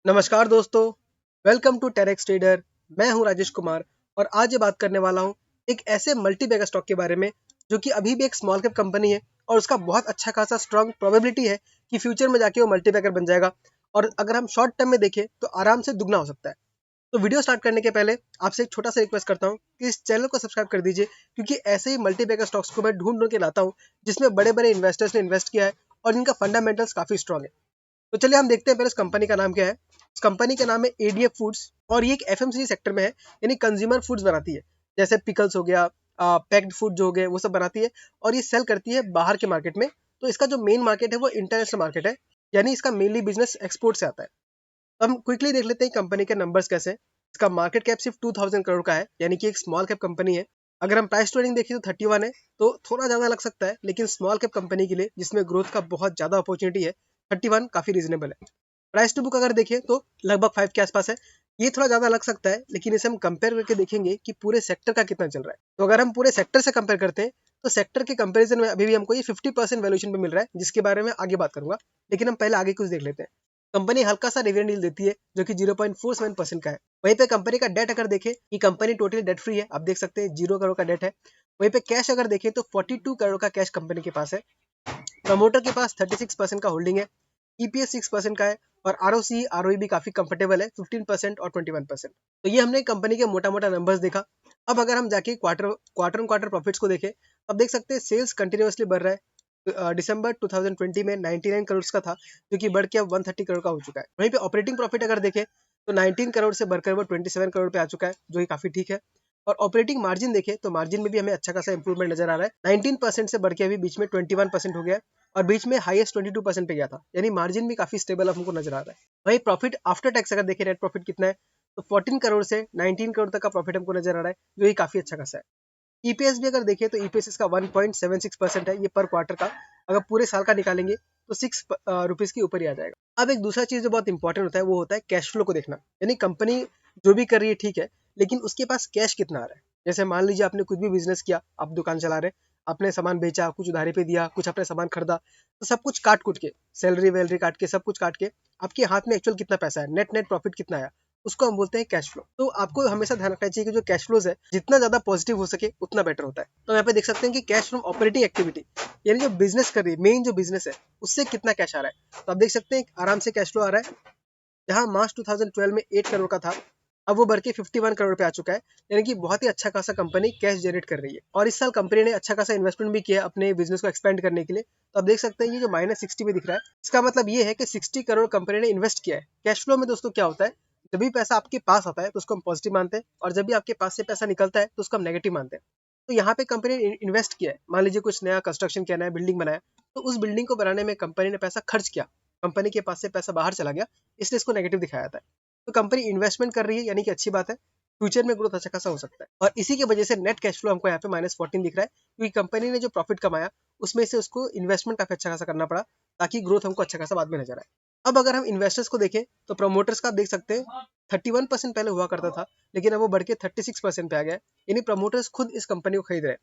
नमस्कार दोस्तों, welcome to टेरेक्स trader. मैं हूं राजेश कुमार और आज ये बात करने वाला हूं एक ऐसे मल्टी बैगर स्टॉक के बारे में जो कि अभी भी एक स्मॉल कैप कंपनी है और उसका बहुत अच्छा खासा स्ट्रांग प्रोबेबिलिटी है कि फ्यूचर में जाके वो मल्टी बैगर बन जाएगा। और अगर हम शॉर्ट टर्म में देखें तो आराम से दुगना हो सकता है। तो वीडियो स्टार्ट करने के पहले आपसे एक छोटा सा रिक्वेस्ट करता हूँ कि इस चैनल को सब्सक्राइब कर दीजिए, क्योंकि ऐसे ही मल्टी बैगर स्टॉक्स को मैं ढूंढ ढूंढ के लाता हूँ जिसमें बड़े बड़े इन्वेस्टर्स ने इन्वेस्ट किया है और इनका फंडामेंटल्स काफी स्ट्रांग है। तो चलिए हम देखते हैं पहले इस कंपनी का नाम क्या है। इस कंपनी का नाम है एडीएफ फूड्स और ये एक एफएमसीजी सेक्टर में है, यानी कंज्यूमर फूड्स बनाती है। जैसे पिकल्स हो गया, पैक्ड फूड जो हो गए वो सब बनाती है और ये सेल करती है बाहर के मार्केट में। तो इसका जो मेन मार्केट है वो इंटरनेशनल मार्केट है, यानी इसका मेनली बिजनेस एक्सपोर्ट से आता है। तो हम क्विकली देख लेते हैं कंपनी के नंबर्स कैसे हैं। इसका मार्केट कैप सिर्फ 2000 करोड़ का है, यानी कि एक स्मॉल कैप कंपनी है। अगर हम प्राइस टू अर्निंग देखें तो 31 है, तो थोड़ा ज्यादा लग सकता है, लेकिन स्मॉल कैप कंपनी के लिए जिसमें ग्रोथ का बहुत ज्यादा अपॉर्चुनिटी है, 31 काफी रीजनेबल है। प्राइस टू बुक अगर देखें तो लगभग 5 के आसपास है। ये थोड़ा ज्यादा लग सकता है, लेकिन इसे हम कंपेयर करके देखेंगे कि पूरे सेक्टर का कितना चल रहा है। तो अगर हम पूरे सेक्टर से कंपेयर करते हैं तो सेक्टर के कंपैरिजन में अभी भी हमको ये 50% वैल्यूएशन पे मिल रहा है, जिसके बारे में आगे बात करूंगा। लेकिन हम पहले आगे कुछ देख लेते हैं। कंपनी हल्का सा डिविडेंड यील्ड देती है जो कि 0.47% का है। वहीं पे कंपनी का डेट अगर देखें कि कंपनी टोटली डेट फ्री है, आप देख सकते हैं 0 करोड़ का डेट है। वहीं पे कैश अगर देखें तो 42 करोड़ का कैश कंपनी के पास है। प्रमोटर के पास 36% का होल्डिंग है। ईपीएस 6% का है और आरओसी आरओई भी काफी कंफर्टेबल है, 15% और 21%। तो ये हमने कंपनी के मोटा मोटा नंबर्स देखा। अब अगर हम जाके quarter quarter on quarter profits को देखें, अब देख सकते हैं सेल्स कंटिन्यूअसली बढ़ रहा है। दिसंबर 2020 में 99 करोड़ का था, जो कि बढ़ के अब 130 करोड़ का हो चुका है। वहीं पे ऑपरेटिंग प्रॉफिट अगर देखें तो 19 करोड़ से बढ़कर वो 27 करोड़ पे आ चुका है, जो कि काफी ठीक है। और ऑपरेटिंग मार्जिन देखें तो मार्जिन में भी हमें अच्छा खासा इंप्रूवमेंट नजर आ रहा है। 19% से बढ़ के अभी बीच में 21% हो गया है और बीच में हाईएस्ट 22% पे गया था, यानी मार्जिन भी काफी स्टेबल हमको नजर आ रहा है। वहीं प्रॉफिट आफ्टर टैक्स अगर देखें, नेट प्रॉफिट कितना है, तो 14 करोड़ से 19 करोड़ तक का प्रॉफिट हमको नजर आ रहा है, जो कि काफी अच्छा खासा है। ईपीएस भी अगर देखें तो ईपीएस इसका 1.76% है, ये पर क्वार्टर का। अगर पूरे साल का निकालेंगे तो 6 रुपीज के ऊपर ही आ जाएगा। अब एक दूसरा चीज जो बहुत इंपॉर्टेंट होता है वो होता है कैश फ्लो को देखना, यानी कंपनी जो भी कर रही है ठीक है, लेकिन उसके पास कैश कितना आ रहा है। जैसे मान लीजिए आपने कुछ भी बिजनेस किया, आप दुकान चला रहे, आपने सामान बेचा, कुछ उधारी पे दिया, कुछ अपने सामान खरीदा, तो सब कुछ काट कुट के, सैलरी वैलरी काट के, सब कुछ काट के आपके हाथ में एक्चुअल कितना पैसा है, नेट नेट प्रॉफिट कितना आया, उसको हम बोलते हैं कैश फ्लो। तो आपको हमेशा ध्यान रखना चाहिए कि जो कैश फ्लोज है जितना ज्यादा पॉजिटिव हो सके उतना बेटर होता है। तो यहाँ पे देख सकते हैं कि कैश फ्रॉम ऑपरेटिंग एक्टिविटी, यानी जो बिजनेस कर रही है, मेन जो बिजनेस है उससे कितना कैश आ रहा है। तो आप देख सकते हैं आराम से कैश फ्लो आ रहा है। जहां मार्च 2012 में 8 करोड़ का था, अब वो बढ़ के 51 करोड़ पे आ चुका है, यानी कि बहुत ही अच्छा खासा कंपनी कैश जनरेट कर रही है। और इस साल कंपनी ने अच्छा खासा इन्वेस्टमेंट भी किया है अपने बिजनेस को एक्सपेंड करने के लिए। तो आप देख सकते हैं ये जो -60 में दिख रहा है, इसका मतलब ये है कि 60 करोड़ कंपनी ने इन्वेस्ट किया है। कैश फ्लो में दोस्तों क्या होता है, जब भी पैसा आपके पास आता है तो उसको हम पॉजिटिव मानते हैं, और जब भी आपके पास से पैसा निकलता है तो उसको हम नेगेटिव मानते हैं। तो यहाँ पे कंपनी ने इन्वेस्ट किया है, मान लीजिए कुछ नया कंस्ट्रक्शन किया, नया बिल्डिंग बनाया, तो उस बिल्डिंग को बनाने में कंपनी ने पैसा खर्च किया, कंपनी के पास से पैसा बाहर चला गया, इसलिए इसको नेगेटिव दिखाया जाता है। तो कंपनी इन्वेस्टमेंट कर रही है, यानी कि अच्छी बात है, फ्यूचर में ग्रोथ अच्छा खासा हो सकता है। और इसी की वजह से नेट कैश फ्लो हमको यहाँ पे -14 दिख रहा है, क्योंकि कंपनी ने जो प्रॉफिट कमाया उसमें से उसको इन्वेस्टमेंट काफी अच्छा खासा करना पड़ा, ताकि ग्रोथ हमको अच्छा खासा बाद में नजर आए। अब अगर हम इन्वेस्टर्स को देखें तो प्रमोटर्स का आप देख सकते हैं 31% पहले हुआ करता था, लेकिन अब वो बढ़ के 36% पे आ गया है, यानी प्रमोटर्स खुद इस कंपनी को खरीद रहे हैं।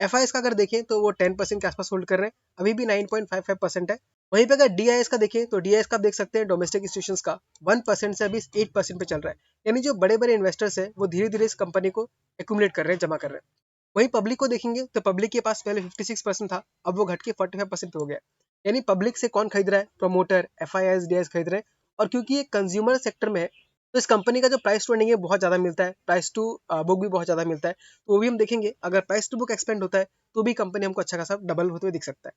एफआईएस का अगर देखें तो वो 10% के आसपास होल्ड कर रहे हैं, अभी भी 9.55% है। वहीं पे अगर डीआईएस का देखें तो डीआईएस का आप देख सकते हैं डोमेस्टिक इंस्टीट्यूशंस का 1% से अभी 8% पे चल रहा है, यानी जो बड़े बड़े इन्वेस्टर्स है वो धीरे धीरे इस कंपनी को एक्यूमुलेट कर रहे हैं, जमा कर रहे हैं। वहीं पब्लिक को देखेंगे तो पब्लिक के पास पहले 56% था, अब वो घट के 45% पे हो गया। यानी पब्लिक से कौन खरीद रहा है, प्रमोटर, एफआईआईएस, डीआईएस खरीद रहे हैं। और क्योंकि ये कंज्यूमर सेक्टर में है, तो इस कंपनी का जो प्राइस टू अर्निंग है बहुत ज्यादा मिलता है, प्राइस टू बुक भी बहुत ज्यादा मिलता है। तो वो भी हम देखेंगे, अगर प्राइस टू बुक एक्सपेंड होता है तो भी कंपनी हमको अच्छा खासा डबल होते हुए दिख सकता है।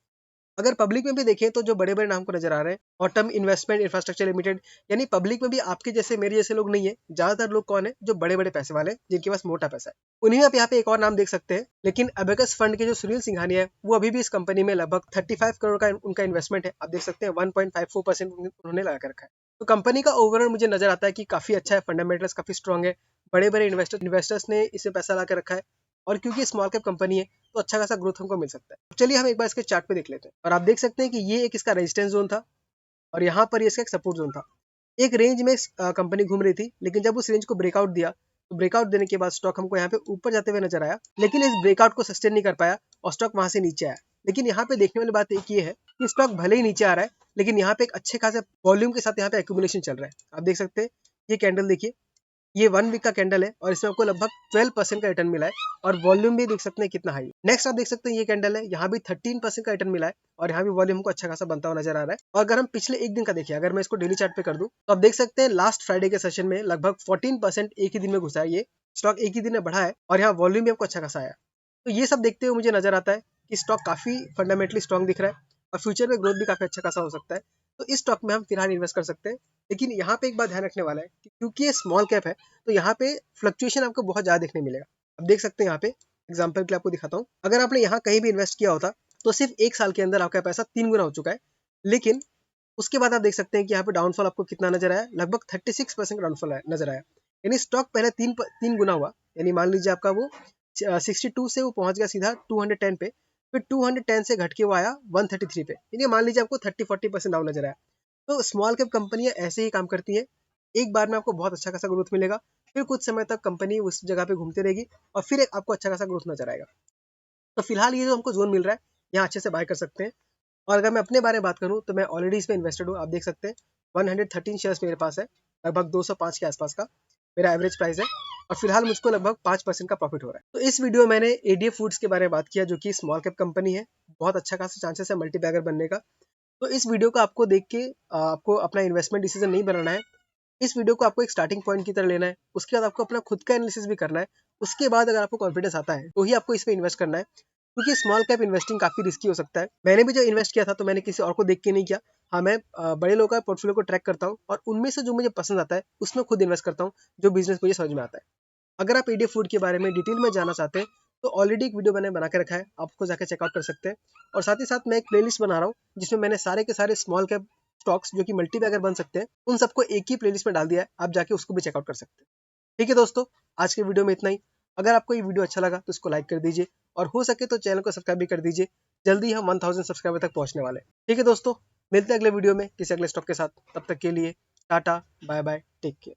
अगर पब्लिक में भी देखें तो जो बड़े बड़े नाम को नजर आ रहे हैं, ऑटम इन्वेस्टमेंट इंफ्रास्ट्रक्चर लिमिटेड, यानी पब्लिक में भी आपके जैसे मेरे जैसे लोग नहीं है, ज्यादातर लोग कौन है, जो बड़े बड़े पैसे वाले जिनके पास मोटा पैसा है, उन्हीं में आप यहाँ पे एक और नाम देख सकते हैं। लेकिन अबेकस फंड के जो सुनील सिंघानिया है, वो अभी भी इस कंपनी में लगभग 35 करोड़ का उनका इन्वेस्टमेंट है, आप देख सकते हैं 1.54% उन्होंने लगा कर रखा है। तो कंपनी का ओवरऑल मुझे नजर आता है कि काफी अच्छा है, फंडामेंटल्स काफी स्ट्रॉग है, बड़े बड़े इन्वेस्टर्स ने इसे पैसा ला कर रखा है, और क्योंकि स्मॉल कैप कंपनी है तो अच्छा खासा ग्रोथ हमको मिल सकता है। तो चलिए हम एक बार इसके चार्ट पे देख लेते हैं, और आप देख सकते हैं कि ये एक इसका रेजिस्टेंस जोन था और यहाँ पर इसका एक सपोर्ट जोन था। एक रेंज में कंपनी घूम रही थी, लेकिन जब उस रेंज को ब्रेकआउट दिया तो ब्रेकआउट देने के बाद स्टॉक हमको यहाँ पे ऊपर जाते हुए नजर आया, लेकिन इस ब्रेकआउट को सस्टेन नहीं कर पाया और स्टॉक वहां से नीचे आया। लेकिन यहाँ पे देखने वाली बात एक ये है कि स्टॉक भले ही नीचे आ रहा है, लेकिन यहाँ पे एक अच्छे खासे वॉल्यूम के साथ यहाँ पे एक्यूमुलेशन चल रहा है। आप देख सकते हैं ये कैंडल देखिए, ये 1 वीक का कैंडल है और इसमें आपको लगभग 12% का रिटर्न मिला है और वॉल्यूम भी देख सकते हैं कितना हाई है। नेक्स्ट आप देख सकते हैं ये कैंडल है, यहाँ भी 13% का रिटर्न मिला है और यहाँ भी वॉल्यूम को अच्छा खासा बनता हुआ नजर आ रहा है। और अगर हम पिछले एक दिन का देखिए, अगर मैं इसको डेली चार्ट पे कर दूं तो आप देख सकते हैं लास्ट फ्राइडे के सेशन में लगभग 14% एक ही दिन में घुसा है। ये स्टॉक एक ही दिन में बढ़ा है और यहाँ वॉल्यूम भी आपको अच्छा खासा आया। तो ये सब देखते हुए मुझे नजर आता है कि स्टॉक काफी फंडामेंटली स्ट्रॉन्ग दिख रहा है और फ्यूचर में ग्रोथ भी काफी अच्छा खासा हो सकता है। तो इस स्टॉक में हम फिलहाल इन्वेस्ट कर सकते हैं। लेकिन यहाँ पे एक बात ध्यान रखने वाला है कि क्योंकि ये स्मॉल कैप है तो यहाँ पे फ्लक्चुएशन आपको बहुत ज्यादा देखने मिलेगा। अब देख सकते हैं यहाँ पे एग्जाम्पल के लिए आपको दिखाता हूँ, अगर आपने यहाँ कहीं भी इन्वेस्ट किया होता तो सिर्फ एक साल के अंदर आपका पैसा 3 गुना हो चुका है। लेकिन उसके बाद आप देख सकते हैं कि यहाँ पे डाउनफॉल आपको कितना नजर आया, लगभग 36% डाउनफॉल नजर आया। यानी स्टॉक पहले तीन गुना हुआ, यानी मान लीजिए आपका वो 62 से वो पहुंच गया सीधा 210 पे, फिर 210 से घट के वो आया 133 पे, यानी मान लीजिए आपको 30-40% डाउन नजर आया। तो स्मॉल कैप कंपनियां ऐसे ही काम करती है, एक बार में आपको बहुत अच्छा खासा ग्रोथ मिलेगा, फिर कुछ समय तक कंपनी उस जगह पे घूमती रहेगी और फिर आपको अच्छा खासा ग्रोथ नजर आएगा। तो फिलहाल ये जो हमको जोन मिल रहा है यहाँ अच्छे से बाय कर सकते हैं। और अगर मैं अपने बारे में बात करूँ तो मैं ऑलरेडी इसमें इन्वेस्टेड हूँ। आप देख सकते हैं 113 शेयर्स मेरे पास है, लगभग 205 के आसपास का मेरा एवरेज प्राइस है और फिलहाल मुझको लगभग 5% का प्रॉफिट हो रहा है। तो इस वीडियो में मैंने एडीएफ फूड्स के बारे में बात किया, जो कि स्मॉल कैप कंपनी है, बहुत अच्छा खासा चांसेस है मल्टीबैगर बनने का। तो इस वीडियो को आपको देख के आपको अपना इन्वेस्टमेंट डिसीजन नहीं बनाना है। इस वीडियो को आपको एक स्टार्टिंग पॉइंट की तरह लेना है, उसके बाद आपको अपना खुद का एनालिसिस भी करना है। उसके बाद अगर आपको कॉन्फिडेंस आता है तो ही आपको इस पे इन्वेस्ट करना है, क्योंकि स्मॉल कैप इन्वेस्टिंग काफी रिस्की हो सकता है। मैंने भी जो इन्वेस्ट किया था तो मैंने किसी और को देख के नहीं किया। हाँ, मैं बड़े लोगों का पोर्टफोलियो को ट्रैक करता हूँ और उनमें से जो मुझे पसंद आता है उसमें खुद इन्वेस्ट करता हूँ, जो बिजनेस मुझे समझ में आता है। अगर आप एडीएफ फूड के बारे में डिटेल में जानना चाहते हैं तो ऑलरेडी एक वीडियो मैंने बना के रखा है, आप उसको जाकर चेकआउट कर सकते हैं। और साथ ही साथ मैं एक प्लेलिस्ट बना रहा हूँ जिसमें मैंने सारे के सारे स्मॉल कैप स्टॉक्स जो कि मल्टी बैगर बन सकते हैं उन सबको एक ही प्लेलिस्ट में डाल दिया है, आप जाके उसको भी चेकआउट कर सकते हैं। ठीक है दोस्तों, आज के वीडियो में इतना ही। अगर आपको ये वीडियो अच्छा लगा तो इसको लाइक कर दीजिए और हो सके तो चैनल को सब्सक्राइब भी कर दीजिए। जल्दी हम 1000 सब्सक्राइबर तक पहुंचने वाले हैं। ठीक है दोस्तों, मिलते हैं अगले वीडियो में किसी अगले स्टॉक के साथ। तब तक के लिए ta ta bye bye, take care.